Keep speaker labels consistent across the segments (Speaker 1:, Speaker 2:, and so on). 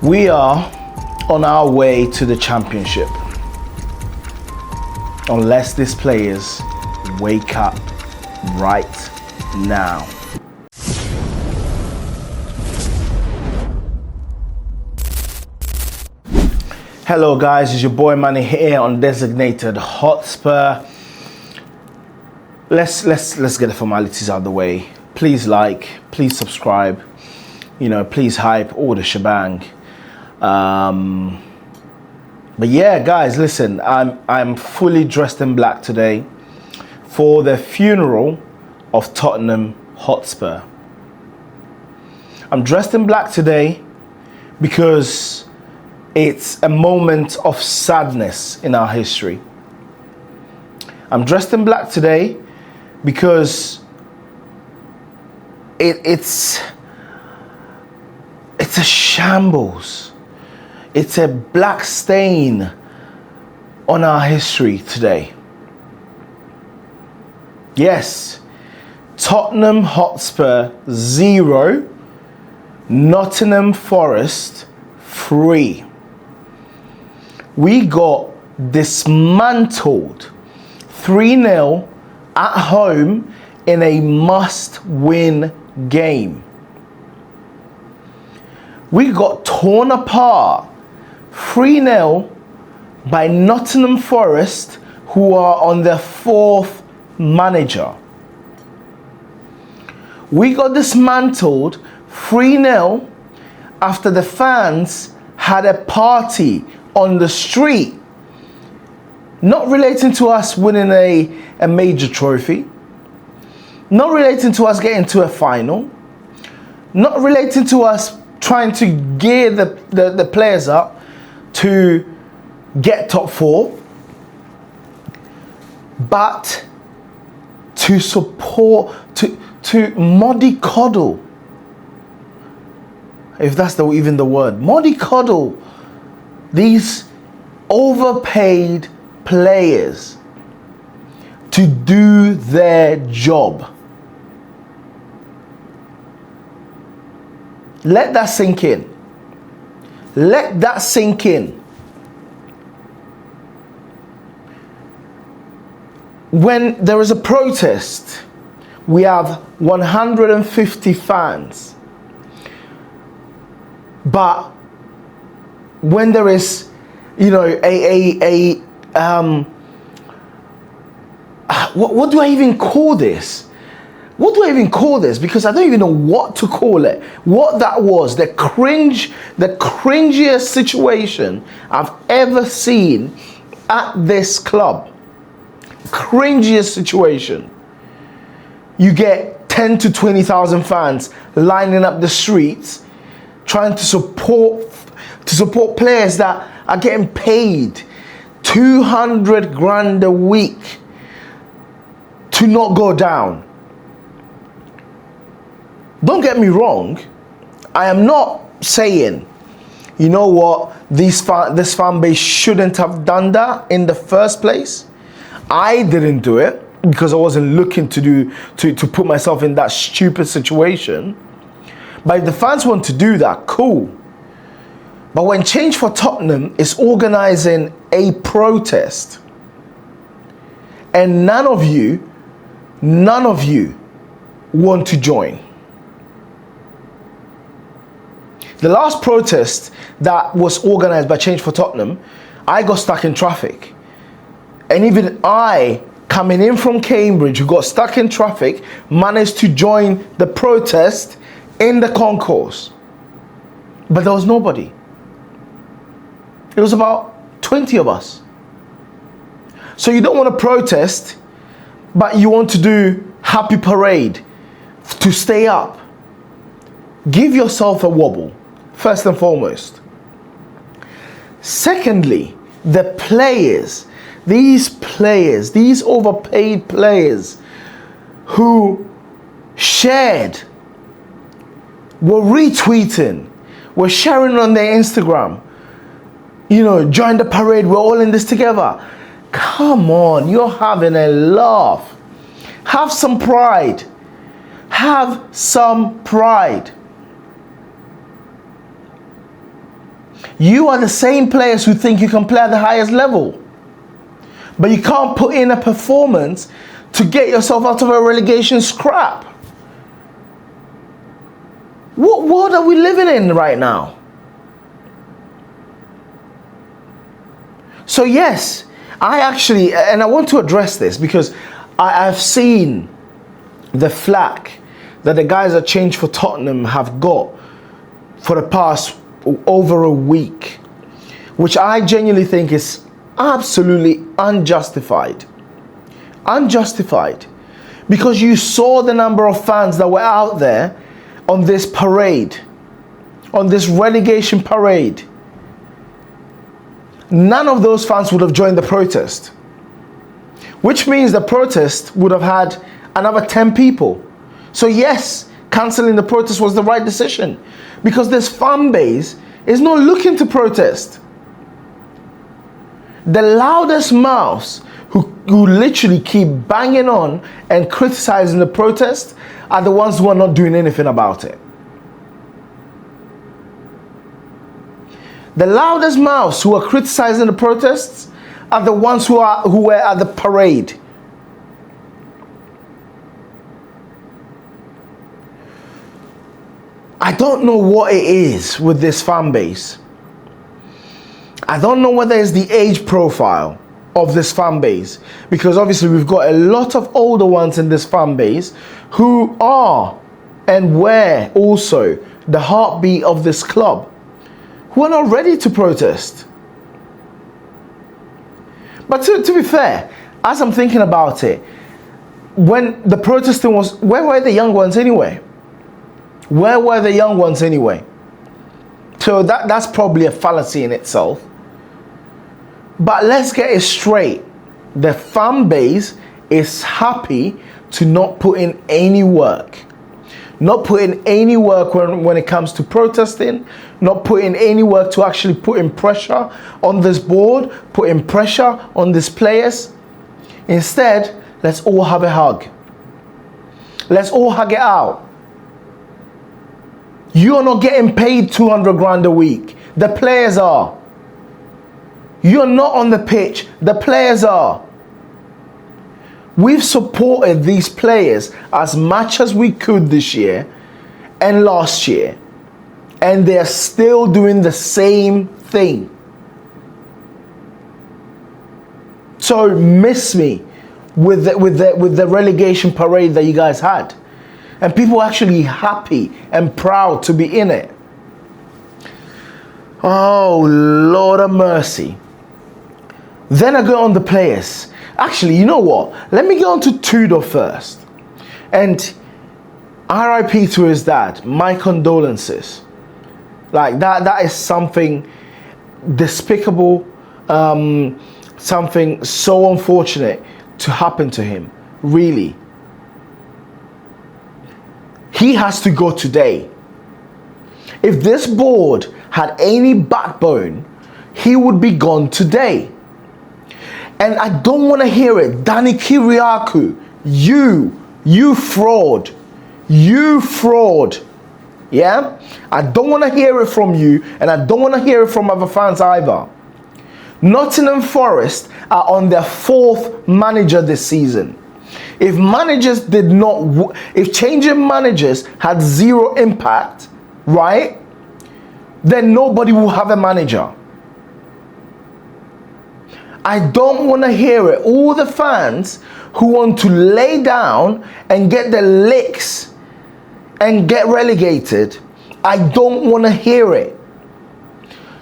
Speaker 1: We are on our way to the championship. Unless these players wake up right now. Hello guys, it's your boy Manny here on Designated Hotspur. Let's get the formalities out of the way. Please like, please subscribe, please hype, all the shebang. But yeah, guys, listen, I'm fully dressed in black today for the funeral of Tottenham Hotspur. I'm dressed in black today because it's a moment of sadness in our history. I'm dressed in black today because it's a shambles. It's a black stain on our history today. Yes, Tottenham Hotspur 0, Nottingham Forest 3. We got dismantled 3-0 at home in a must-win game. We got torn apart 3-0 by Nottingham Forest, who are on their 4th manager. We got dismantled 3-0 after the fans had a party on the street, not relating to us winning a major trophy, not relating to us getting to a final, not relating to us trying to gear the players up to get top 4, but to support, to mollycoddle, if that's even the word, mollycoddle these overpaid players to do their job. Let that sink in. Let that sink in. When there is a protest, we have 150 fans. But when there is, what do I even call this? What do I even call this? Because I don't even know what to call it. What that was, the cringiest situation I've ever seen at this club. Cringiest situation. You get 10 to 20,000 fans lining up the streets trying to support players that are getting paid 200 grand a week to not go down. Don't get me wrong, I am not saying, you know what, this fan base shouldn't have done that in the first place. I didn't do it because I wasn't looking to put myself in that stupid situation. But if the fans want to do that, cool. But when Change for Tottenham is organizing a protest and none of you want to join. The last protest that was organized by Change for Tottenham, I got stuck in traffic. And even I, coming in from Cambridge, who got stuck in traffic, managed to join the protest in the concourse. But there was nobody. It was about 20 of us. So you don't want to protest, but you want to do happy parade to stay up. Give yourself a wobble, first and foremost. Secondly, the players, these overpaid players who shared, were retweeting, were sharing on their Instagram, join the parade, we're all in this together. Come on, you're having a laugh. Have some pride. Have some pride. You are the same players who think you can play at the highest level, but you can't put in a performance to get yourself out of a relegation scrap. What world are we living in right now? So yes, I want to address this because I've seen the flack that the guys at Change for Tottenham have got for the past over a week, which I genuinely think is absolutely unjustified. Unjustified. Because you saw the number of fans that were out there on this parade, on this relegation parade. None of those fans would have joined the protest, which means the protest would have had another 10 people. So yes, cancelling the protest was the right decision, because this fan base is not looking to protest. The loudest mouths who literally keep banging on and criticizing the protest are the ones who are not doing anything about it. The loudest mouths who are criticizing the protests are the ones who were at the parade. I don't know what it is with this fan base. I don't know whether it's the age profile of this fan base, because obviously we've got a lot of older ones in this fan base who are and were also the heartbeat of this club, who are not ready to protest. But to be fair, as I'm thinking about it, when the protesting was, where were the young ones anyway? Where were the young ones anyway? So that's probably a fallacy in itself. But let's get it straight. The fan base is happy to not put in any work. Not put in any work when it comes to protesting. Not put in any work to actually put in pressure on this board, put in pressure on these players. Instead, let's all have a hug. Let's all hug it out. You are not getting paid 200 grand a week. The players are. You're not on the pitch. The players are. We've supported these players as much as we could this year and last year, and they're still doing the same thing. So miss me with the relegation parade that you guys had. And people are actually happy and proud to be in it. Oh, Lord of mercy. Then I go on the players. Actually, you know what? Let me go on to Tudor first. And RIP to his dad. My condolences. Like, that is something despicable, something so unfortunate to happen to him. Really. He has to go today. If this board had any backbone, he would be gone today. And I don't want to hear it. Danny Kiriakou, you fraud. You fraud. Yeah? I don't want to hear it from you, and I don't want to hear it from other fans either. Nottingham Forest are on their 4th manager this season. If changing managers had zero impact, right, then nobody will have a manager. I don't want to hear it. All the fans who want to lay down and get the licks and get relegated, I don't want to hear it.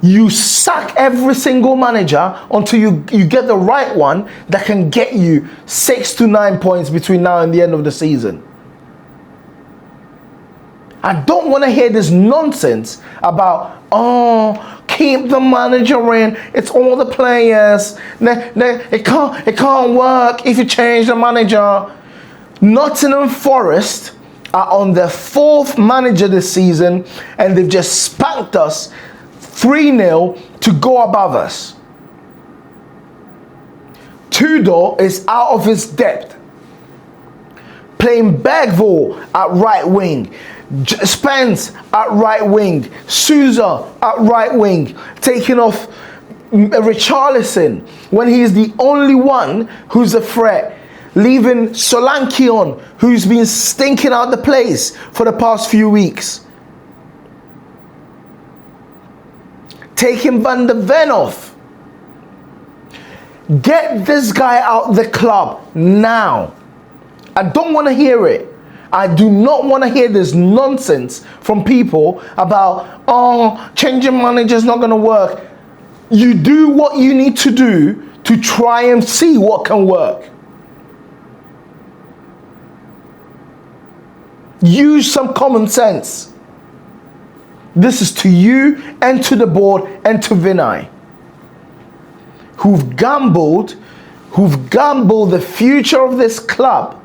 Speaker 1: You sack every single manager until you get the right one that can get you 6 to 9 points between now and the end of the season. I don't want to hear this nonsense about, keep the manager in. It's all the players. It can't work if you change the manager. Nottingham Forest are on their 4th manager this season, and they've just spanked us 3-0 to go above us. Tudor is out of his depth. playing Bergvall at right wing, Spence at right wing, Sousa at right wing, taking off Richarlison when he's the only one who's a threat, leaving Solanke on, who's been stinking out the place for the past few weeks, taking Van de Ven off. Get this guy out the club now. I don't want to hear it. I do not want to hear this nonsense from people about, oh, changing manager's not going to work. You do what you need to do to try and see what can work. Use some common sense. This is to you and to the board and to Vinay, who've gambled the future of this club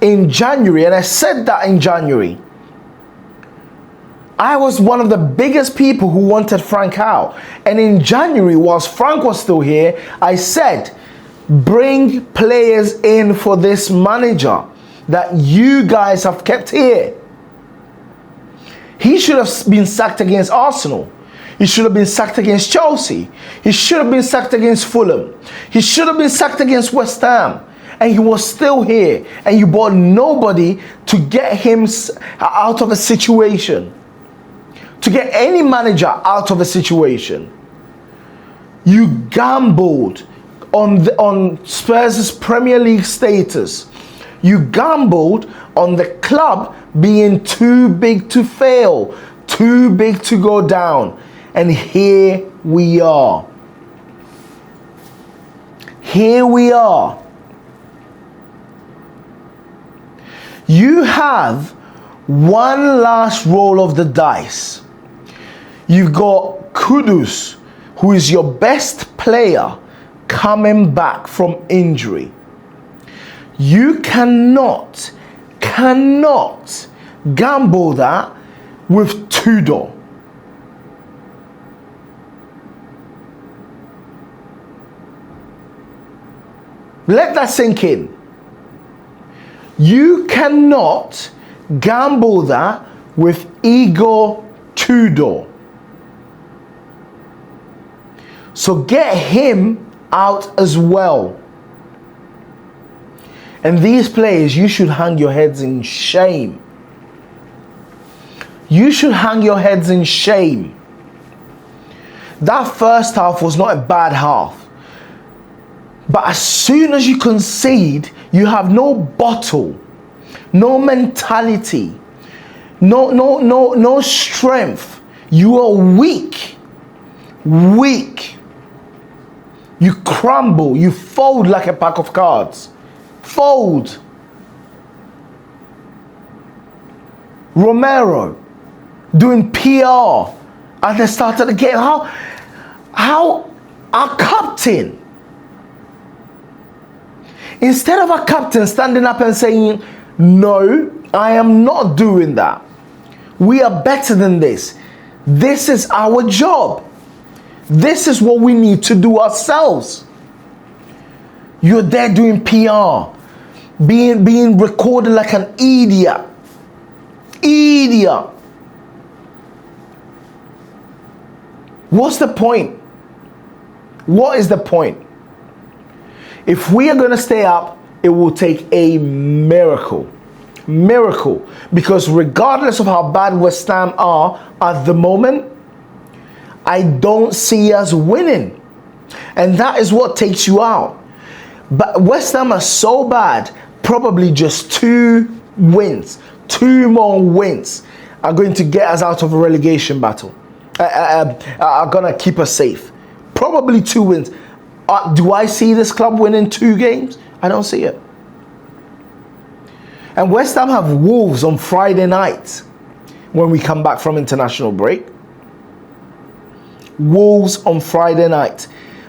Speaker 1: in January. And I said that in January. I was one of the biggest people who wanted Frank out. And in January, whilst Frank was still here, I said, bring players in for this manager that you guys have kept here. He should have been sacked against Arsenal. He should have been sacked against Chelsea. He should have been sacked against Fulham. He should have been sacked against West Ham. And he was still here. And you bought nobody to get him out of a situation. To get any manager out of a situation. You gambled on Spurs' Premier League status. You gambled on the club being too big to fail, too big to go down. And here we are. Here we are. You have one last roll of the dice. You've got Kudus, who is your best player, coming back from injury. You cannot gamble that with Tudor. Let that sink in. You cannot gamble that with Igor Tudor. So get him out as well. And these players, you should hang your heads in shame. You should hang your heads in shame. That first half was not a bad half. But as soon as you concede, you have no bottle, no mentality, no strength. You are weak. Weak. You crumble, you fold like a pack of cards. Fold. Romero doing PR at the start of the game. How our captain, instead of a captain standing up and saying, no, I am not doing that. We are better than this. This is our job. This is what we need to do ourselves. You're there doing PR, being recorded like an idiot. Idiot. What's the point? What is the point? If we are going to stay up, it will take a miracle. Miracle. Because regardless of how bad West Ham are at the moment, I don't see us winning. And that is what takes you out. But West Ham are so bad, probably just 2 wins, 2 more wins are going to get us out of a relegation battle. Are going to keep us safe. Probably 2 wins. Do I see this club winning 2 games? I don't see it. And West Ham have Wolves on Friday night when we come back from international break. Wolves on Friday night.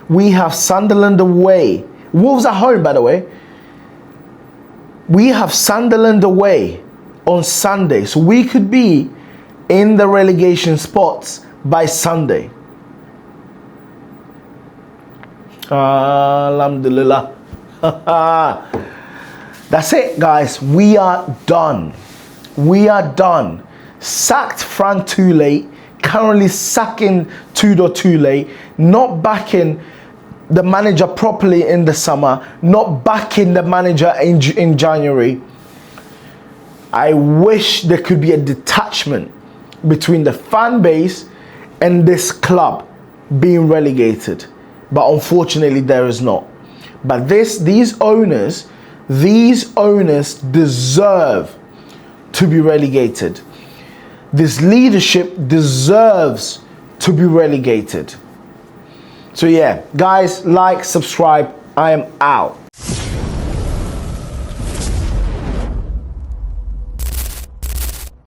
Speaker 1: We have Sunderland away. Wolves at home, by the way. We have Sunderland away on Sunday. So we could be in the relegation spots by Sunday. Alhamdulillah. That's it, guys. We are done. We are done. Sacked Frank too late. Currently sacking Tudor too late. Not backing the manager properly in the summer. Not backing the manager in January. I wish there could be a detachment between the fan base and this club being relegated. But unfortunately, there is not. But these owners deserve to be relegated. This leadership deserves to be relegated. So yeah, guys, like, subscribe. I am out.